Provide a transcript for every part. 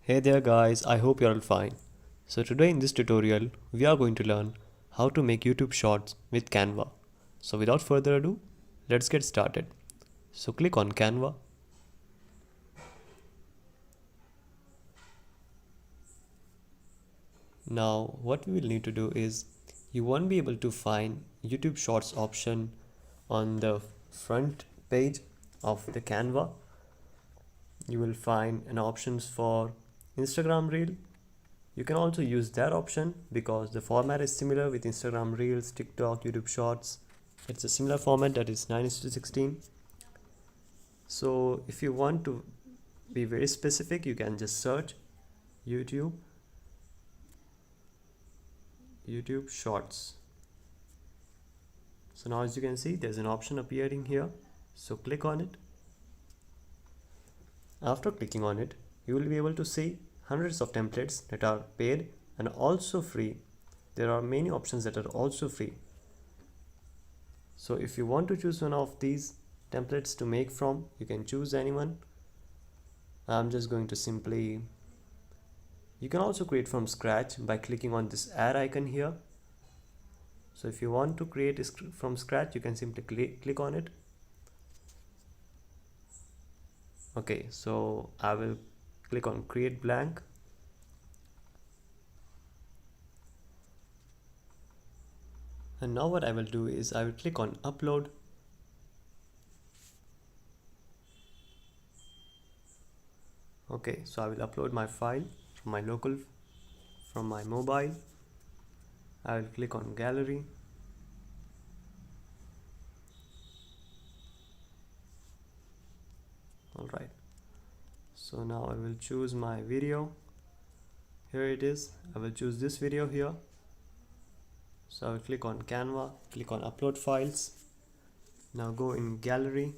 Hey there guys, I hope you're all fine. So today in this tutorial, we are going to learn how to make YouTube Shorts with Canva. So without further ado, let's get started. So click on Canva. Now what we will need to do is, you won't be able to find YouTube Shorts option on the front page of the Canva. You will find an options for Instagram Reel. You can also use that option because the format is similar with Instagram Reels, TikTok, YouTube Shorts. It's a similar format, that is 9:16. So if you want to be very specific, you can just search YouTube Shorts. So now as you can see, there's an option appearing here. So click on it. After clicking on it, you will be able to see hundreds of templates that are paid and also free. There are many options that are also free. So if you want to choose one of these templates to make from, you can choose anyone. I'm just going to simply, you can also create from scratch by clicking on this add icon here. So if you want to create from scratch, you can simply click on it. Okay, so I will click on create blank. And now what I will do is I will click on upload. Okay, so I will upload my file from my mobile. I will click on gallery. Alright, so now I will choose my video. Here it is. I will choose this video here. So I will click on Canva, click on upload files. Now go in gallery.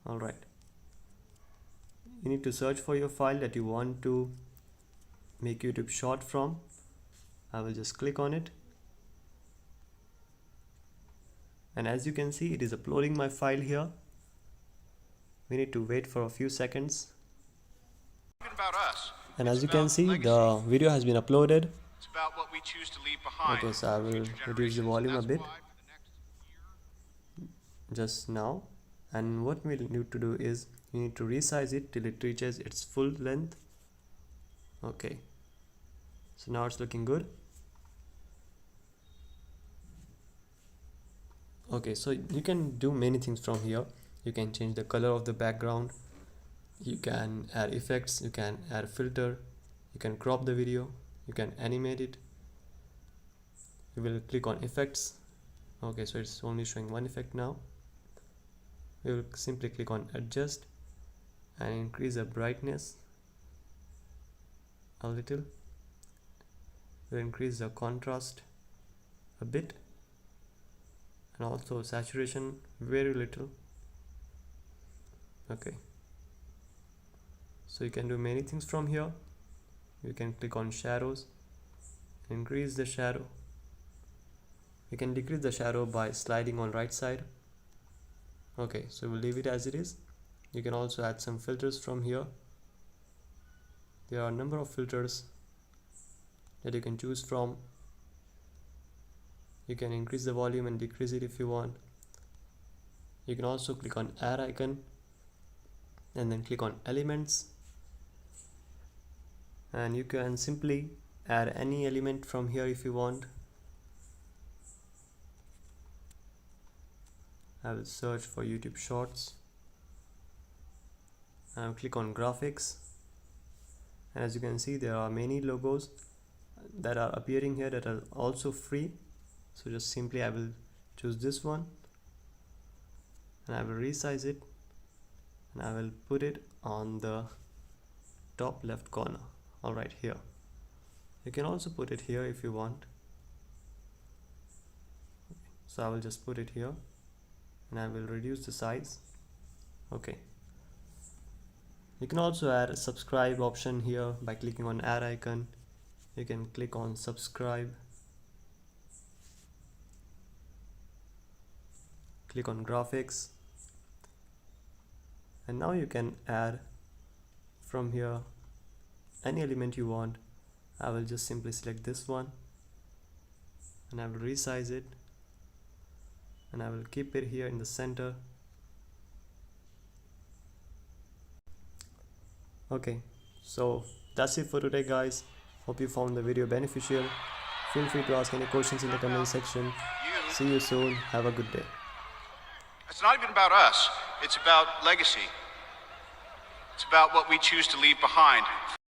Alright, you need to search for your file that you want to make YouTube short from. I will just click on it, and as you can see, it is uploading my file here. We need to wait for a few seconds. And as you can see, the video has been uploaded. Okay, so I will reduce the volume a bit just now. And what we need to do is, you need to resize it till it reaches its full length. Okay, so now it's looking good. Okay, so you can do many things from here. You can change the color of the background, you can add effects, you can add filter, you can crop the video, you can animate it. You will click on effects. Okay, so it's only showing one effect now. We will simply click on adjust and increase the brightness a little. We'll increase the contrast a bit, and also saturation very little. Okay, so you can do many things from here. You can click on shadows, increase the shadow. You can decrease the shadow by sliding on right side. Okay, so we'll leave it as it is. You can also add some filters from here. There are a number of filters that you can choose from. You can increase the volume and decrease it if you want. You can also click on add icon and then click on elements, and you can simply add any element from here if you want. I will search for YouTube Shorts. I will click on graphics, and as you can see, there are many logos that are appearing here that are also free. So just simply I will choose this one, and I will resize it, and I will put it on the top left corner. Alright, here. You can also put it here if you want. So I will just put it here, and I will reduce the size. Okay, you can also add a subscribe option here by clicking on add icon. You can click on subscribe, click on graphics, and now you can add from here any element you want. I will just simply select this one and I will resize it, and I will keep it here in the center. Okay, so that's it for today, guys. Hope you found the video beneficial. Feel free to ask any questions in the comment section. See you soon. Have a good day. It's not even about us. It's about legacy. It's about what we choose to leave behind.